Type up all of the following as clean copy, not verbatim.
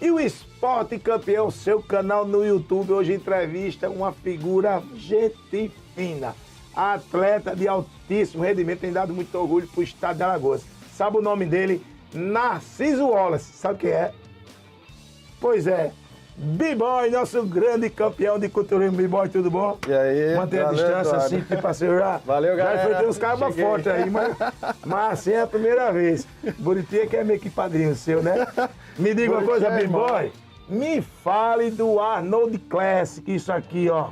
E o Esporte Campeão, seu canal no YouTube, hoje entrevista uma figura gente fina, atleta de altíssimo rendimento, tem dado muito orgulho para o estado de Alagoas. Sabe o nome dele? Narciso Wallace. Sabe quem é? Pois é, B-Boy, nosso grande campeão de culturismo. B-Boy, tudo bom? E aí? Mantém a distância, assim, tipo assim, já. Valeu, galera. Já enfrentei uns cabas fortes aí, mas assim é a primeira vez. Buriti é que é meio que padrinho seu, né? Me diga uma coisa, B-Boy. Me fale do Arnold Classic, isso aqui, ó.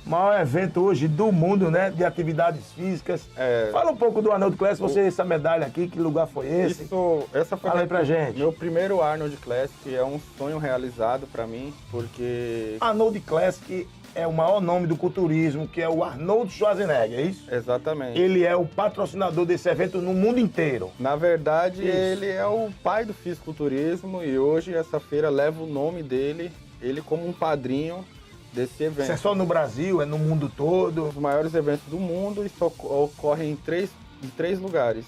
Maior evento hoje do mundo, né? De atividades físicas. Fala um pouco do Arnold Classic, você essa medalha aqui, que lugar foi esse? Essa foi Fala aí pra gente. Meu primeiro Arnold Classic, é um sonho realizado pra mim, porque... Arnold Classic é o maior nome do culturismo, que é o Arnold Schwarzenegger, é isso? Exatamente. Ele é o patrocinador desse evento no mundo inteiro. Na verdade, Isso. ele é o pai do fisiculturismo e hoje essa feira leva o nome dele, ele como um padrinho desse evento. Isso é só no Brasil, é no mundo todo? Os maiores eventos do mundo e só ocorrem em três lugares.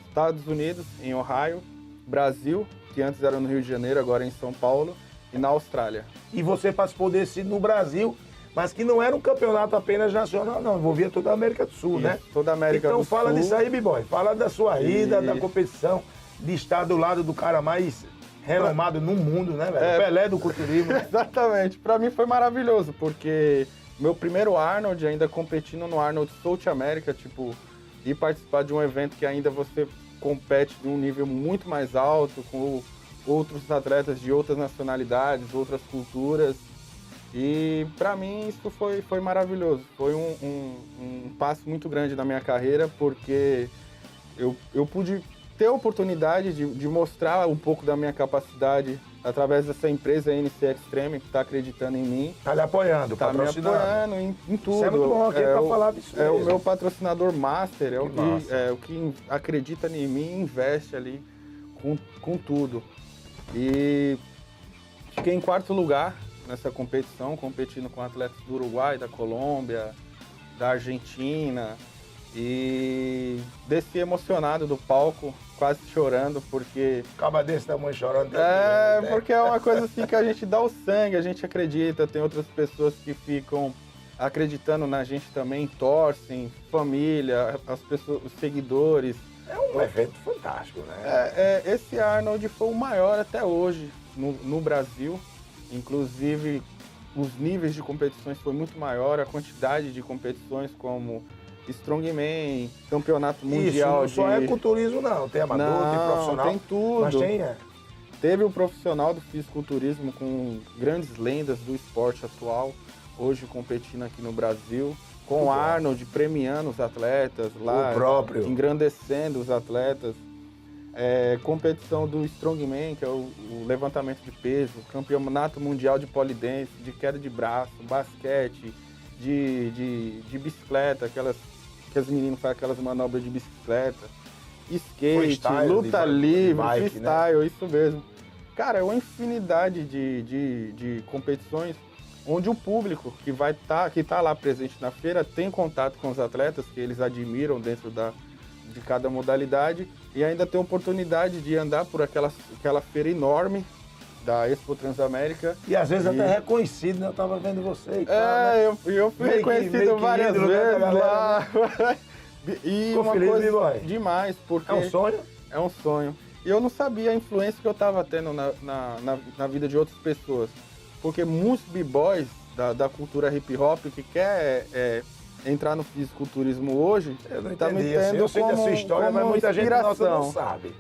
Estados Unidos, em Ohio, Brasil, que antes era no Rio de Janeiro, agora é em São Paulo, e na Austrália. E você participou desse no Brasil, mas que não era um campeonato apenas nacional, não, envolvia toda a América do Sul, Isso, né? toda a América do Sul. Então fala disso aí, B-Boy, fala da sua ida, da competição, de estar do lado do cara mais renomado no mundo, né, velho? O Pelé do culturismo. Né? Exatamente. Pra mim foi maravilhoso, porque meu primeiro Arnold, ainda competindo no Arnold South America, tipo, e participar de um evento que ainda você compete de um nível muito mais alto, com outros atletas de outras nacionalidades, outras culturas. E pra mim isso foi maravilhoso. Foi um passo muito grande na minha carreira, porque eu pude ter a oportunidade de mostrar um pouco da minha capacidade através dessa empresa NC Extreme, que está acreditando em mim. Tá lhe apoiando, Tá me patrocinando. apoiando em tudo. Isso é muito bom aqui pra falar disso É o mesmo. meu patrocinador master, é massa. o que acredita em mim e investe ali com tudo. E fiquei em quarto lugar nessa competição, competindo com atletas do Uruguai, da Colômbia, da Argentina. E desci emocionado do palco, quase chorando, porque... Acaba desse tamanho chorando. Porque é uma coisa assim que a gente dá o sangue, a gente acredita, tem outras pessoas que ficam acreditando na gente também, torcem, família, as pessoas, os seguidores. É um evento fantástico, né? Esse Arnold foi o maior até hoje no Brasil, inclusive os níveis de competições foi muito maior, a quantidade de competições como Strongman, campeonato mundial. Isso, não só é culturismo não, tem amador, tem profissional. Tem tudo. Mas tem, Teve o profissional do fisiculturismo com grandes lendas do esporte atual, hoje competindo aqui no Brasil, com o Arnold premiando os atletas lá, o próprio. engrandecendo os atletas. Competição do Strongman, que é o levantamento de peso, campeonato mundial de polidense, de queda de braço, basquete, de bicicleta, que as meninas fazem aquelas manobras de bicicleta, skate, Freestyle, luta livre, bike, freestyle, né? Isso mesmo. Cara, é uma infinidade de competições onde o público que tá lá presente na feira tem contato com os atletas que eles admiram dentro de cada modalidade e ainda tem a oportunidade de andar por aquela feira enorme da Expo Transamérica. E às vezes até reconhecido, né? Eu tava vendo você e tal, né? eu fui Meio reconhecido que várias ídolo, né, vezes da lá. E Ficou uma feliz, coisa B-Boy? demais, porque... É um sonho? É um sonho. E eu não sabia a influência que eu tava tendo na vida de outras pessoas. Porque muitos b-boys da cultura hip hop que quer entrar no fisiculturismo hoje, Eu não tá me entendi, assim, tendo eu sei da sua história, mas muita gente nossa não inspiração. sabe.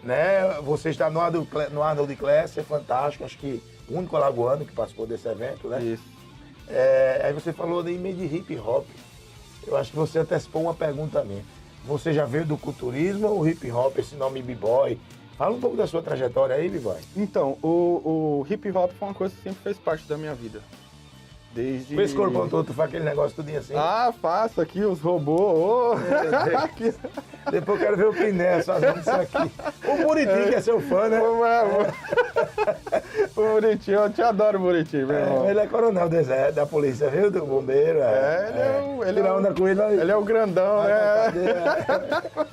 Né? Você está no Arnold Classic, é fantástico, acho que o único alagoano que participou desse evento, né? Isso. Aí você falou de meio de hip hop. Eu acho que você antecipou uma pergunta minha. Você já veio do culturismo ou hip hop, esse nome B-Boy? Fala um pouco da sua trajetória aí, B-Boy. Então, o hip hop foi uma coisa que sempre fez parte da minha vida. Desde... Com esse corpão todo, tu faz aquele negócio tudinho assim. Faço aqui os robôs. Depois eu quero ver o Piné fazendo isso aqui. O Buriti, que é seu fã, né? O Buriti, eu te adoro o Buriti, meu irmão. Ele é coronel do exército, da polícia, viu? Do bombeiro. Tira onda com ele aí. Ele é o grandão, né?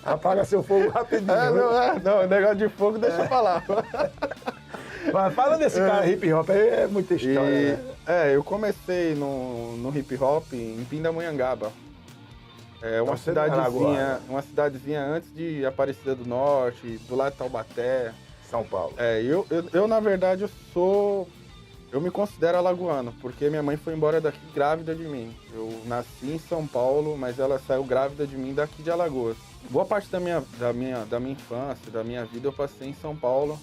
Apaga seu fogo rapidinho. Não, negócio de fogo deixa eu falar. Mas fala desse cara hip hop, aí é muita história, né? Eu comecei no hip hop em Pindamonhangaba. É uma cidadezinha antes de Aparecida do Norte, do lado de Taubaté. São Paulo. Eu na verdade, eu me considero alagoano, porque minha mãe foi embora daqui grávida de mim. Eu nasci em São Paulo, mas ela saiu grávida de mim daqui de Alagoas. Boa parte da minha infância, da minha vida, eu passei em São Paulo.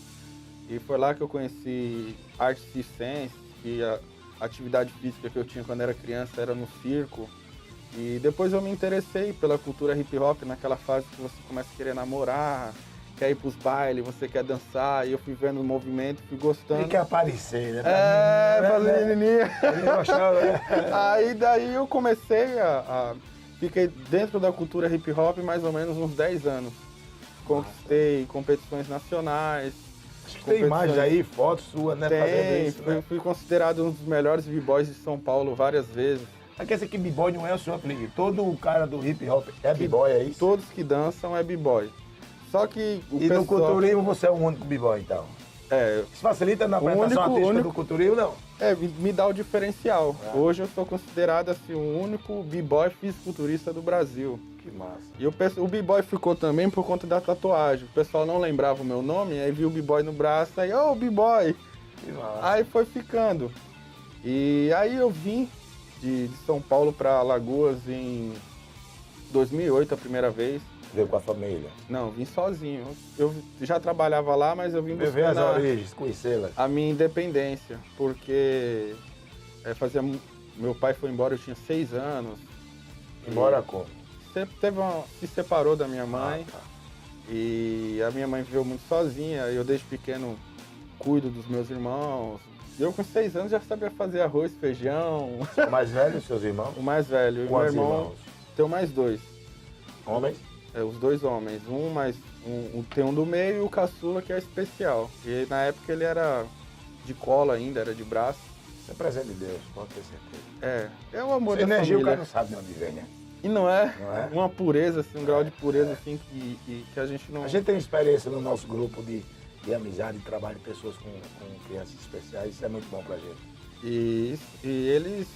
E foi lá que eu conheci artes circenses, que a atividade física que eu tinha quando era criança era no circo. E depois eu me interessei pela cultura hip hop, naquela fase que você começa a querer namorar, quer ir pros bailes, você quer dançar, e eu fui vendo o movimento, fui gostando. E quer aparecer, né? Fazer menininha. Ele gostava, né? Aí daí eu comecei fiquei dentro da cultura hip hop mais ou menos uns 10 anos. Conquistei competições nacionais. Acho que tem imagens aí, fotos suas, né? Fazendo isso, né? Fui considerado um dos melhores b-boys de São Paulo várias vezes. Quer dizer que b-boy não é o seu apelido. Todo cara do hip hop é b-boy, é isso? Todos que dançam é b-boy. Só que o pessoal... no culturismo você é o único b-boy, então? Isso facilita na apresentação artística do culturismo, não? Me dá o diferencial. Hoje eu sou considerado assim, o único b-boy fisiculturista do Brasil. Que massa. E o b-boy ficou também por conta da tatuagem. O pessoal não lembrava o meu nome, aí viu o b-boy no braço, aí, b-boy! Que massa. Aí foi ficando. E aí eu vim de São Paulo para Alagoas em 2008, a primeira vez. Veio com a família? Não, vim sozinho. Eu já trabalhava lá, mas eu vim buscar as origens, conhecê-las. A minha independência, porque meu pai foi embora, eu tinha 6 anos. Embora como? Se separou da minha mãe. Tá. E a minha mãe viveu muito sozinha. Eu desde pequeno cuido dos meus irmãos. Eu com 6 anos já sabia fazer arroz, feijão. O mais velho, seus irmãos? O mais velho. E meu irmão irmãos? Tenho mais 2. Homens? Os 2 homens. Tem um do meio e o caçula que é especial. E na época ele era de cola ainda, era de braço. Isso é presente de Deus, pode ter certeza. É o amor da família. energia o cara não sabe de onde vem, né? E não é? Não é? Uma pureza, assim, um grau de pureza assim que a gente não... A gente tem experiência no nosso grupo de amizade e trabalho de pessoas com crianças especiais, isso é muito bom pra gente. E eles,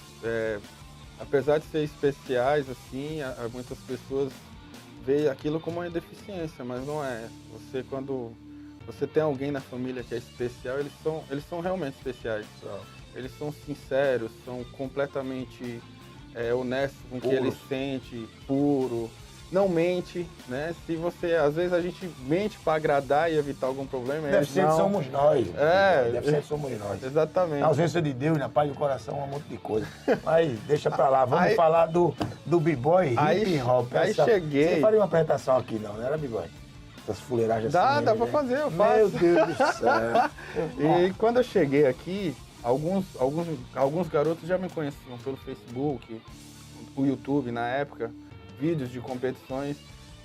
apesar de ser especiais, assim, muitas pessoas veem aquilo como uma deficiência, mas não é. Quando você tem alguém na família que é especial, eles são realmente especiais. Eles são sinceros, são completamente honestos com o que eles sentem, puro. Não mente, né? Às vezes a gente mente para agradar e evitar algum problema. Deficientes somos nós. Deficientes somos nós. Exatamente. Na ausência de Deus, na paz do coração, um monte de coisa. Mas deixa pra lá, vamos falar do b-boy hip hop. Aí cheguei. Você faria uma apresentação aqui não era b-boy? Essas fuleiragens dá assim. Pra fazer, eu faço. Meu Deus do céu. E quando eu cheguei aqui, alguns garotos já me conheciam pelo Facebook, o YouTube na época. Vídeos de competições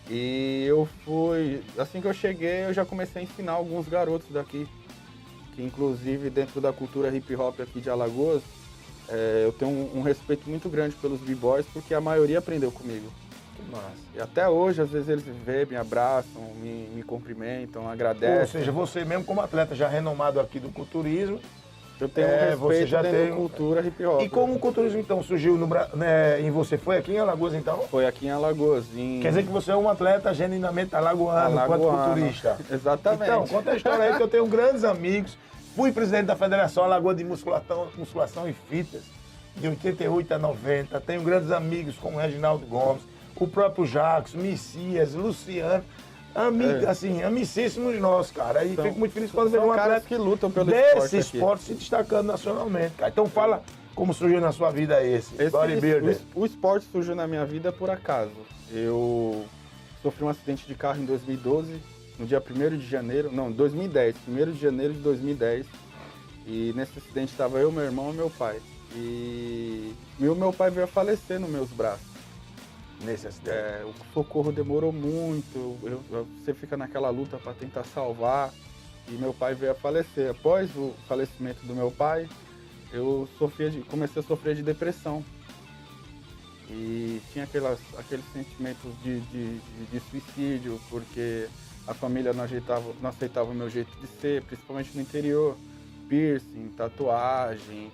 e assim que eu cheguei eu já comecei a ensinar alguns garotos daqui, que inclusive dentro da cultura hip hop aqui de Alagoas, eu tenho um respeito muito grande pelos b-boys porque a maioria aprendeu comigo. Que massa. E até hoje às vezes eles me veem, me abraçam, me cumprimentam, agradecem. Ou seja, você mesmo como atleta já renomado aqui do culturismo, eu tenho um respeito dentro da cultura hip hop. E como o culturismo então surgiu em você? Foi aqui em Alagoas então? Foi aqui em Alagoas. Quer dizer que você é um atleta genuinamente alagoano, quanto culturista. Exatamente. Então, conta a história aí que eu tenho grandes amigos. Fui presidente da Federação Alagoa de Musculação e Fitness, de 88 a 90. Tenho grandes amigos como o Reginaldo Gomes, o próprio Jacques, Messias, Luciano. Amicíssimos nossos, cara. E fico muito feliz quando vejo um atleta que lutam pelo desse esporte se destacando nacionalmente, cara. Então fala como surgiu na sua vida esse bodybuilder. O esporte surgiu na minha vida por acaso. Eu sofri um acidente de carro em 2012, no dia 1º de janeiro, não, 2010, 1º de janeiro de 2010. E nesse acidente estava eu, meu irmão e meu pai. E o meu pai veio a falecer nos meus braços. Nesse acidente? O socorro demorou muito, você fica naquela luta para tentar salvar, e meu pai veio a falecer. Após o falecimento do meu pai, eu comecei a sofrer de depressão. E tinha aqueles sentimentos de suicídio, porque a família não aceitava o meu jeito de ser, principalmente no interior. piercing, tatuagem,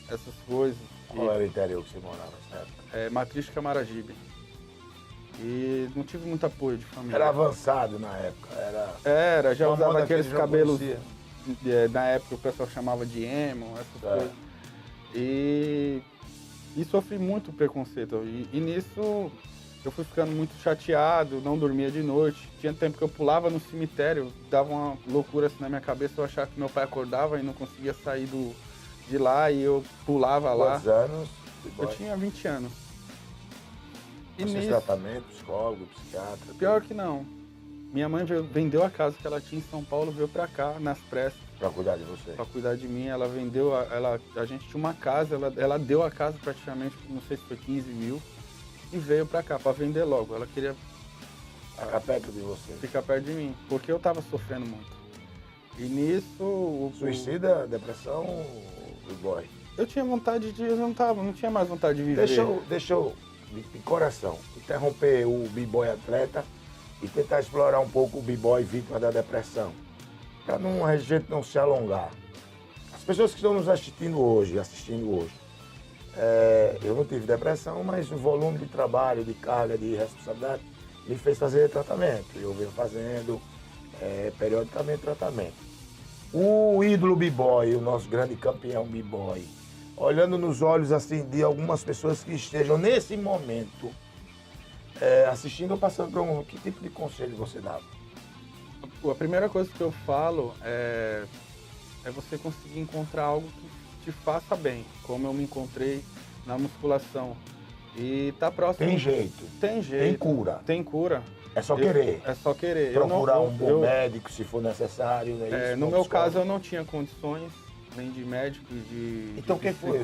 essas coisas. Qual era o interior que você morava nessa época? Matriz Camaragibe. E não tive muito apoio de família. Era avançado na época, Era, já uma usava moda que aqueles eles não cabelos, conheciam. na época o pessoal chamava de emo, essas É. coisas. E sofri muito preconceito. E nisso eu fui ficando muito chateado, não dormia de noite. Tinha tempo que eu pulava no cemitério, dava uma loucura assim na minha cabeça, eu achava que meu pai acordava e não conseguia sair de lá e eu pulava lá. Quantos anos? Eu tinha 20 anos. E Você fez nisso, tratamento, psicólogo, psiquiatra? pior que não. Minha mãe vendeu a casa que ela tinha em São Paulo, veio pra cá, nas pressas, Pra cuidar de você. pra cuidar de mim. Ela vendeu, a gente tinha uma casa, ela deu a casa praticamente, não sei se foi 15 mil, e veio pra cá, pra vender logo. Ela queria Ficar perto de você. ficar perto de mim, porque eu tava sofrendo muito. E nisso... Suicida, depressão, boy. Eu tinha vontade de... Eu não tinha mais vontade de viver. Deixa eu, de coração, interromper o b-boy atleta e tentar explorar um pouco o b-boy vítima da depressão. Para a gente não se alongar. As pessoas que estão nos assistindo hoje, eu não tive depressão, mas o volume de trabalho, de carga, de responsabilidade me fez fazer tratamento. Eu venho fazendo periodicamente tratamento. O ídolo b-boy, o nosso grande campeão b-boy, olhando nos olhos assim de algumas pessoas que estejam nesse momento assistindo ou passando por que tipo de conselho você dá? A primeira coisa que eu falo é você conseguir encontrar algo que te faça bem, como eu me encontrei na musculação. E tá próximo. Tem jeito. Tem jeito. Tem cura. Tem cura. É só querer. É só querer. Procurar um bom médico se for necessário. Né? No meu caso, eu não tinha condições nem de médico, Então, de quem foi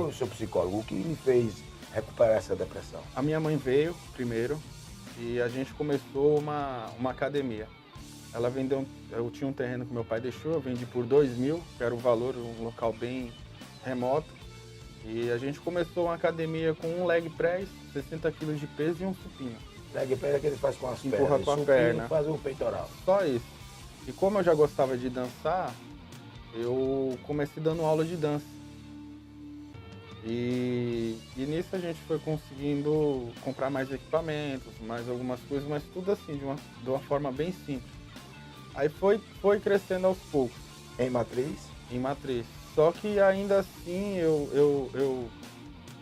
o seu psicólogo? O que me fez recuperar essa depressão? A minha mãe veio primeiro e a gente começou uma academia. Ela vendeu, eu tinha um terreno que meu pai deixou, eu vendi por 2.000, que era o valor, um local bem remoto. E a gente começou uma academia com um leg press, 60 kg de peso e um supino. Leg press é que ele faz com as pernas. Empurra com a supino perna. Faz o peitoral. Só isso. E como eu já gostava de dançar, eu comecei dando aula de dança. E nisso a gente foi conseguindo comprar mais equipamentos, mais algumas coisas, mas tudo assim, de uma forma bem simples. Aí foi crescendo aos poucos. Em matriz? Em matriz. Só que ainda assim,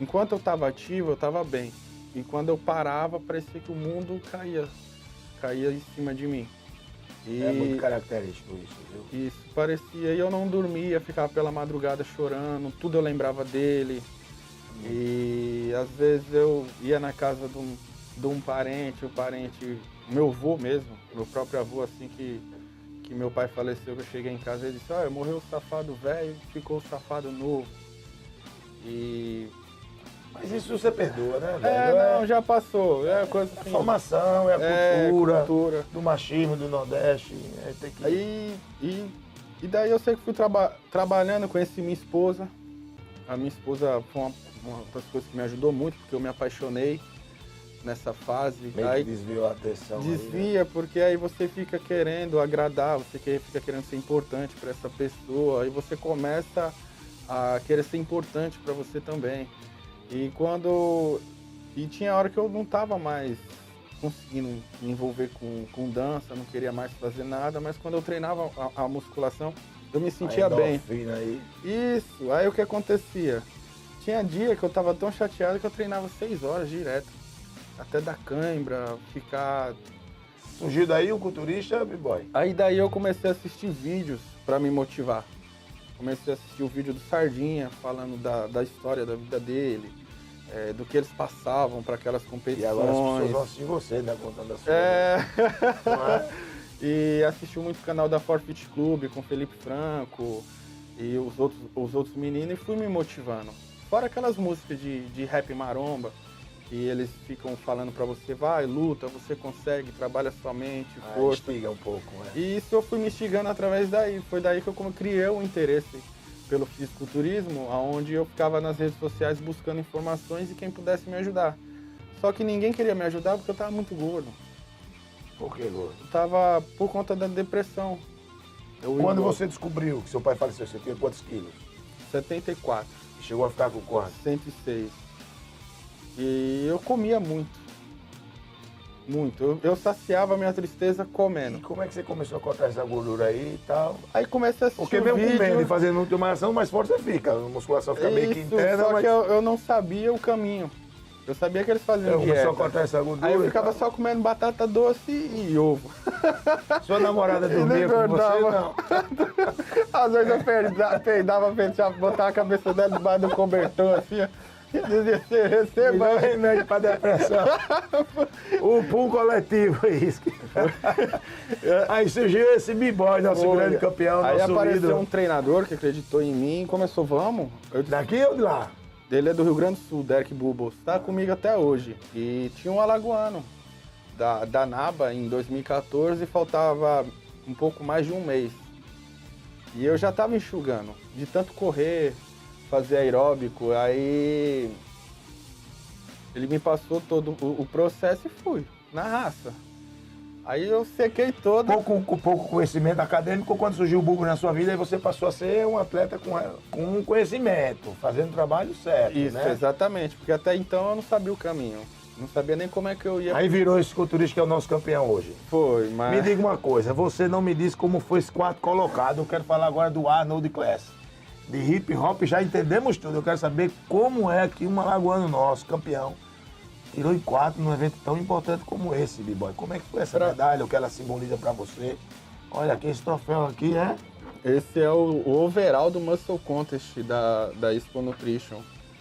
enquanto eu estava ativo, eu estava bem. E quando eu parava, parecia que o mundo caía em cima de mim. É muito característico isso, viu? Isso, parecia. E eu não dormia, ficava pela madrugada chorando, tudo eu lembrava dele. E às vezes eu ia na casa de um parente, meu avô mesmo, meu próprio avô, assim que meu pai faleceu, que eu cheguei em casa, ele disse, olha, morreu o safado velho, ficou o safado novo. Mas isso você perdoa, né, velho? Não, já passou. É coisa assim. A formação, é a cultura do machismo do Nordeste. Tem que... E daí eu sei que fui trabalhando, conheci minha esposa. A minha esposa foi uma das coisas que me ajudou muito, porque eu me apaixonei nessa fase. Meio aí que desviou a atenção. Desvia, porque aí você fica querendo agradar, fica querendo ser importante para essa pessoa, aí você começa a querer ser importante para você também. E tinha hora que eu não estava mais conseguindo me envolver com dança, não queria mais fazer nada, mas quando eu treinava a musculação, eu me sentia bem. Aí. Isso, aí o que acontecia? Tinha dia que eu estava tão chateado que eu treinava 6 horas direto. Até dar cãibra, ficar... Surgiu daí o culturista, b-boy? Aí daí eu comecei a assistir vídeos para me motivar. Comecei a assistir o vídeo do Sardinha, falando da história da vida dele, do que eles passavam para aquelas competições. E agora as pessoas vão assistir você, né, contando a sua Não é? E assisti muito o canal da Forfeit Club com Felipe Franco e os outros meninos e fui me motivando. Fora aquelas músicas de rap maromba, que eles ficam falando pra você, vai, luta, você consegue, trabalha sua mente, força. Instiga um pouco, né? E isso eu fui me instigando através daí. Foi daí que eu criei o interesse pelo fisiculturismo, onde eu ficava nas redes sociais buscando informações e quem pudesse me ajudar. Só que ninguém queria me ajudar porque eu tava muito gordo. Por que gordo? Eu tava por conta da depressão. Quando você descobriu que seu pai faleceu, você tinha quantos quilos? 74. Chegou a ficar com quanto? 106. E eu comia muito. Muito. Eu saciava a minha tristeza E comendo. como é que você começou a cortar essa gordura aí e tal? Aí comecei a assistir Porque o mesmo vídeo. comendo e fazendo muita malhação, mais forte você fica. A musculação fica meio que Isso, interna, só mas que eu não sabia o caminho. Eu sabia que eles faziam eu dieta. começou a cortar essa gordura. Aí eu e ficava tal. só comendo batata doce e ovo. Sua namorada dormia com você? Não. Às vezes eu peidava, botava a cabeça dela debaixo do cobertor, assim, ó. E dizia, você receba Melhor aí. remédio para depressão. O pum coletivo, é isso. Aí surgiu esse B-Boy, nosso Foi. grande campeão, Aí nosso apareceu ídolo. um treinador que acreditou em mim e começou, vamos. Eu disse, Daqui ou de lá? ele é do Rio Grande do Sul, Derek Bubbles, tá comigo até hoje. E tinha um alagoano da NABA em 2014 e faltava um pouco mais de um mês. E eu já tava enxugando, de tanto correr, fazer aeróbico, aí ele me passou todo o processo e fui, na raça. Aí eu sequei todo. Pouco conhecimento acadêmico, quando surgiu o Bubo na sua vida, aí você passou a ser um atleta com um conhecimento, fazendo o trabalho certo, Isso, né? exatamente, porque até então eu não sabia o caminho. Não sabia nem como é que eu ia. Aí virou esse culturista que é o nosso campeão hoje. Foi, mas... Me diga uma coisa, você não me disse como foi esse quarto colocado, eu quero falar agora do Arnold Class. De hip hop já entendemos tudo, eu quero saber como é que um alagoano nosso, campeão, tirou em quarto num evento tão importante como esse, B-Boy. Como é que foi essa medalha, o que ela simboliza pra você? Olha aqui, esse troféu aqui, né? Esse é o overall do Muscle Contest da Expo Nutrition,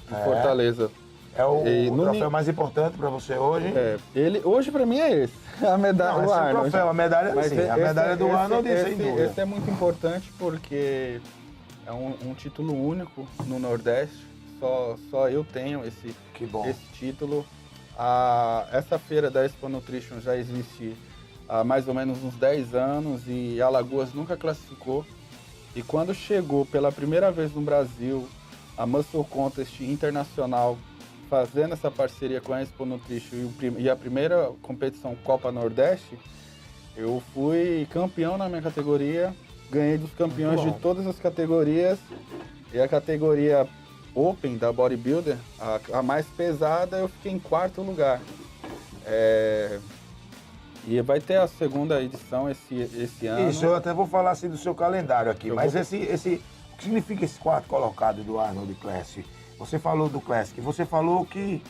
em Fortaleza. É o E no troféu ni- mais importante pra você hoje. Ele, hoje pra mim é esse, a medalha Não, do esse é o Arnold. troféu, a medalha Mas sim, a esse- medalha do esse- Arnold, sem dúvida. Esse é muito importante porque é um título único no Nordeste, só eu tenho esse Que bom. esse título. Essa feira da Expo Nutrition já existe há mais ou menos uns 10 anos e Alagoas nunca classificou. E quando chegou pela primeira vez no Brasil a Muscle Contest Internacional, fazendo essa parceria com a Expo Nutrition e a primeira competição Copa Nordeste, eu fui campeão na minha categoria, ganhei dos campeões Muito de bom. todas as categorias e a categoria Open da Bodybuilder, a mais pesada, eu fiquei em quarto lugar. E vai ter a segunda edição esse ano. Isso, eu até vou falar assim do seu calendário aqui, Eu mas vou- o que significa esse quarto colocado do Arnold Classic? Você falou do Classic, você falou que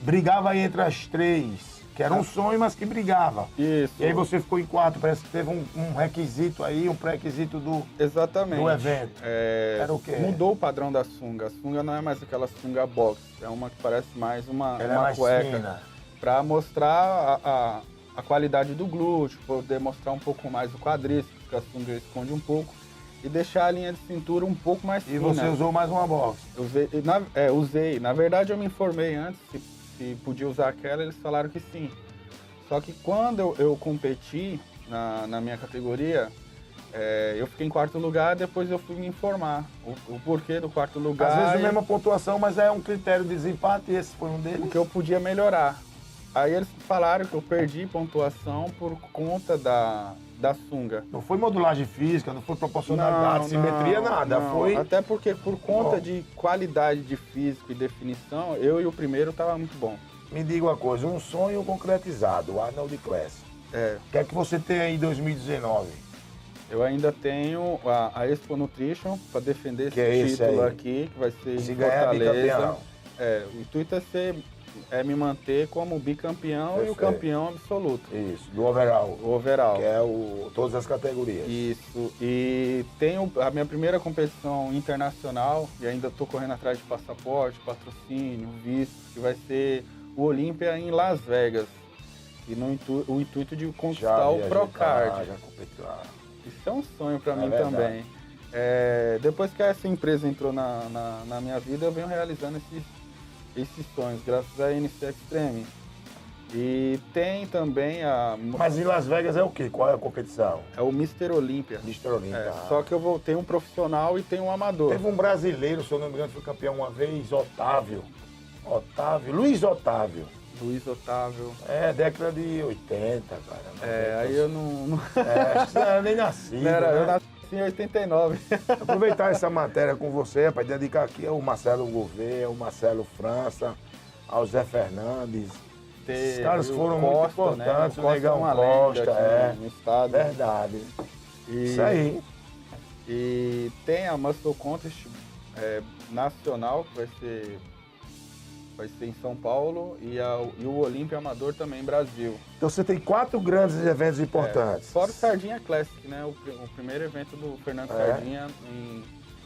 brigava aí entre as três, que era um sonho, mas que brigava. Isso. E aí você ficou em quarto, parece que teve um requisito aí, um pré-requisito do... Exatamente. do evento. Era o quê? Mudou o padrão da sunga. A sunga não é mais aquela sunga box, é uma que parece mais uma Ela é mais cueca. fina. Para mostrar a qualidade do glúteo, poder mostrar um pouco mais o quadríceps, que a sunga esconde um pouco, e deixar a linha de cintura um pouco mais E fina. você usou mais uma box. Usei. Na verdade, eu me informei antes se podia usar aquela, eles falaram que sim. Só que quando eu competi na minha categoria, eu fiquei em quarto lugar, depois eu fui me informar o porquê do quarto lugar. Às vezes a e mesma pontuação, mas é um critério de desempate e esse foi um deles. o que eu podia melhorar. Aí eles falaram que eu perdi pontuação por conta da sunga. Não foi modulagem física, não foi proporcionalidade, simetria, nada. não. Foi... Até porque por conta Bom. de qualidade de físico e definição, eu e o primeiro tava muito bom. Me diga uma coisa, um sonho concretizado, o Arnold Class. O que é que você tem aí em 2019? Eu ainda tenho a Expo Nutrition para defender esse Que é esse título aí? aqui, que vai ser Se em ganhar Fortaleza. bicampeão. O intuito é me manter como bicampeão e o Perfeito. campeão absoluto, Isso, do overall, o overall. que é todas as categorias. Isso. E tenho a minha primeira competição internacional e ainda estou correndo atrás de passaporte, patrocínio, visto, que vai ser o Olímpia em Las Vegas. E o intuito de conquistar o viajei Procard. pra lá, já competi lá. Isso é um sonho para mim verdade. também. Depois que essa empresa entrou na minha vida, eu venho realizando esses sonhos, graças à NC Extreme. E tem também Mas em Las Vegas é o quê? Qual é a competição? é o Mr. Olímpia. Mr. Olímpia. Só que eu vou ter um profissional e tem um amador. Teve um brasileiro, se eu não me engano, foi campeão uma vez, Luiz Otávio. Luiz Otávio. Década de 80, cara. Aí eu não... Acho que você não era nem nascido, Eu né? nasci em 89. Aproveitar essa matéria com você, para dedicar aqui ao Marcelo Gouveia, ao Marcelo França, ao Zé Fernandes. Esses caras foram muito importantes, né? o Negão uma Costa, lenda aqui no estado. Verdade. Isso aí. E tem a Muscle Contest nacional, que vai ser em São Paulo, e o Olímpia Amador também em Brasil. Então você tem 4 grandes eventos importantes. Fora o Sardinha Classic, né? O primeiro evento do Fernando Sardinha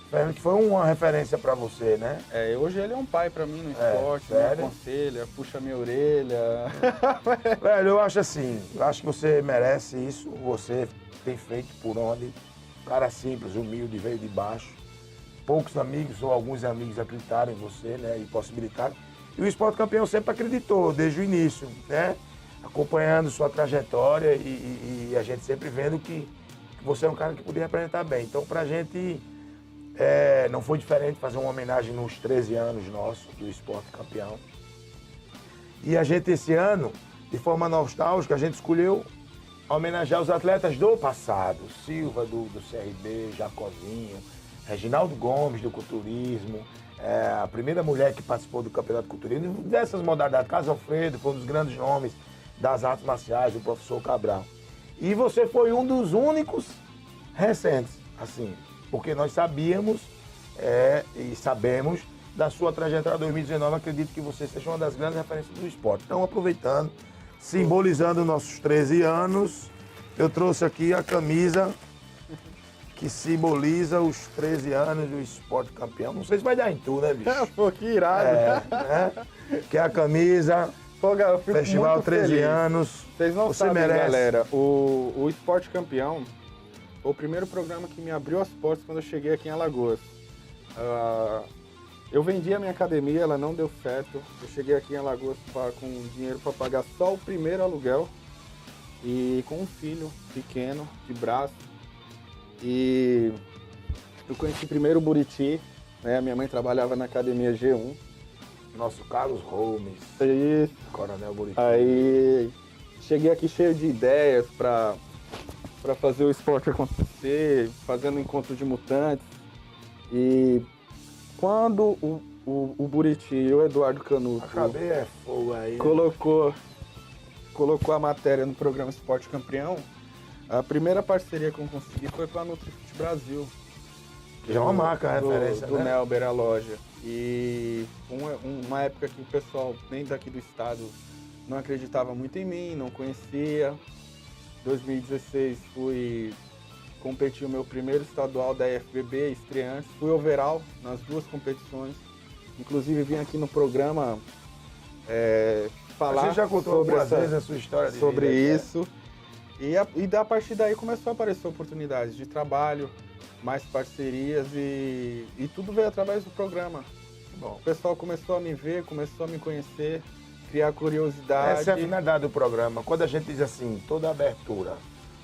Fernando, que foi uma referência para você, né? Hoje ele é um pai para mim no esporte, me aconselha, puxa minha orelha. Velho, eu acho assim, que você merece isso, você tem feito por onde, cara simples, humilde, veio de baixo. Poucos amigos ou alguns amigos acreditaram em você, né, e possibilitaram. E o Esporte Campeão sempre acreditou, desde o início, né? Acompanhando sua trajetória e a gente sempre vendo que você é um cara que podia representar bem. Então, pra gente, não foi diferente fazer uma homenagem nos 13 anos nossos do Esporte Campeão. E a gente, esse ano, de forma nostálgica, a gente escolheu homenagear os atletas do passado. Silva, do CRB, Jacozinho, Reginaldo Gomes, do culturismo, a primeira mulher que participou do Campeonato de Culturismo, dessas modalidades. Carlos Alfredo foi um dos grandes nomes das artes marciais, o professor Cabral. E você foi um dos únicos recentes, assim, porque nós sabíamos e sabemos da sua trajetória 2019, acredito que você seja uma das grandes referências do esporte. Então, aproveitando, simbolizando nossos 13 anos, eu trouxe aqui a camisa que simboliza os 13 anos do Esporte Campeão. Não sei se vai dar em tu, né, bicho? Pô, que irado. Que é a camisa, eu fico Festival muito 13 feliz. anos. Vocês não você sabem, merece. galera, o Esporte Campeão foi o primeiro programa que me abriu as portas quando eu cheguei aqui em Alagoas. Eu vendi a minha academia, ela não deu certo. Eu cheguei aqui em Alagoas com dinheiro para pagar só o primeiro aluguel e com um filho pequeno, de braço. E eu conheci primeiro o Buriti, né? Minha mãe trabalhava na academia G1. Nosso Carlos Holmes, Coronel Buriti. Aí cheguei aqui cheio de ideias para fazer o esporte acontecer, fazendo encontro de mutantes. E quando o Buriti e o Eduardo Canuto Acabei fogo aí. colocou a matéria no programa Esporte Campeão, a primeira parceria que eu consegui foi com a NutriFit Brasil. Que é uma marca, referência, do né? Nelber, a loja. E uma época que o pessoal nem daqui do estado não acreditava muito em mim, não conhecia. 2016 fui competir o meu primeiro estadual da IFBB, estreante. Fui overall nas 2 competições. Inclusive vim aqui no programa falar Você já contou algumas vezes a sua história de sobre vida, isso. E a partir daí começou a aparecer oportunidades de trabalho, mais parcerias e tudo veio através do programa. Bom, O pessoal começou a me ver, começou a me conhecer, criar curiosidade. essa é a finalidade do programa. Quando a gente diz assim, toda abertura,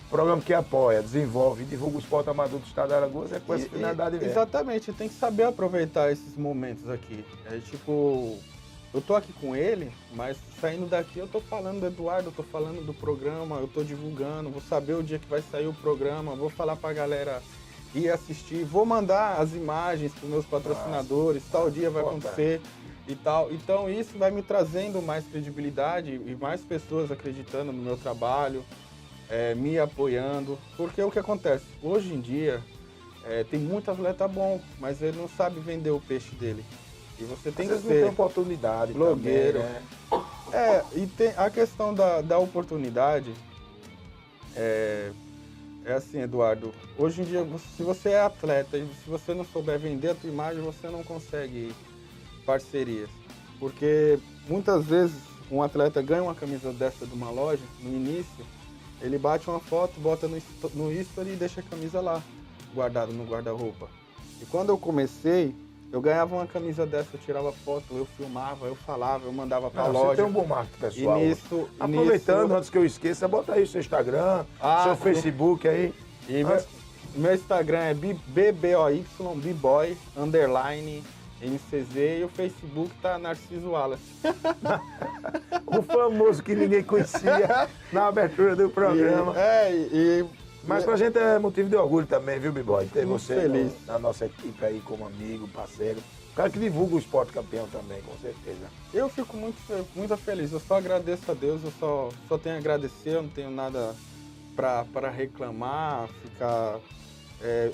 programa que apoia, desenvolve e divulga o esporte amador do estado de Alagoas, é com essa finalidade mesmo. Exatamente, tem que saber aproveitar esses momentos aqui. Eu tô aqui com ele, mas saindo daqui eu tô falando do Eduardo, eu tô falando do programa, eu tô divulgando, vou saber o dia que vai sair o programa, vou falar pra galera ir assistir, vou mandar as imagens pros meus patrocinadores, tal dia vai acontecer e tal. Então isso vai me trazendo mais credibilidade e mais pessoas acreditando no meu trabalho, me apoiando. Porque o que acontece? Hoje em dia tem muito atleta bom, mas ele não sabe vender o peixe dele. E você tem que Às vezes não tem ser oportunidade blogueiro. também, né? E tem a questão da oportunidade. É assim, Eduardo. Hoje em dia, se você é atleta e se você não souber vender a tua imagem, você não consegue parcerias. Porque muitas vezes um atleta ganha uma camisa dessa de uma loja, no início, ele bate uma foto, bota no history e deixa a camisa lá, guardada no guarda-roupa. E quando eu comecei, eu ganhava uma camisa dessa, eu tirava foto, eu filmava, eu falava, eu mandava pra loja. Você tem um bom marketing pessoal. Aproveitando, antes que eu esqueça, bota aí o seu Instagram, seu Facebook aí. E meu Instagram é BBOY, B-Boy, NCZ, e o Facebook tá Narciso Wallace. O famoso que ninguém conhecia na abertura do programa. Mas pra gente é motivo de orgulho também, viu, B-Boy? Ter Muito você feliz. na nossa equipe aí como amigo, parceiro. O cara que divulga o esporte campeão também, com certeza. Eu fico muito feliz, eu só agradeço a Deus, eu só tenho a agradecer, eu não tenho nada pra reclamar, ficar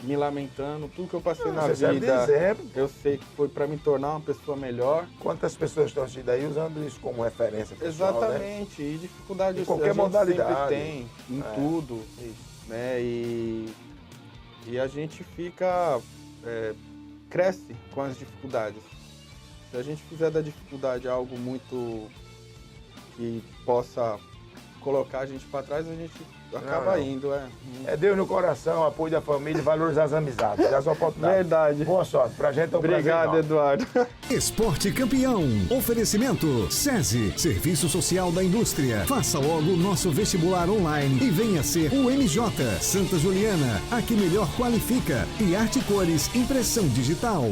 me lamentando. Tudo que eu passei na Você serve de vida, exemplo. eu sei que foi pra me tornar uma pessoa melhor. Quantas pessoas estão assistindo aí usando isso como referência pessoal, né? Exatamente, e dificuldade Em qualquer a gente modalidade. sempre tem, em tudo, né? E a gente cresce com as dificuldades. Se a gente fizer da dificuldade algo muito que possa colocar a gente para trás, a gente acaba indo. É Deus no coração, apoio da família, valorizar as amizades, as oportunidades. Verdade. Boa sorte, pra gente é um Obrigado, prazer. Eduardo. Esporte Campeão. Oferecimento SESI, Serviço Social da Indústria. Faça logo o nosso vestibular online e venha ser o MJ. Santa Juliana, a que melhor qualifica. E Arte Cores, impressão digital.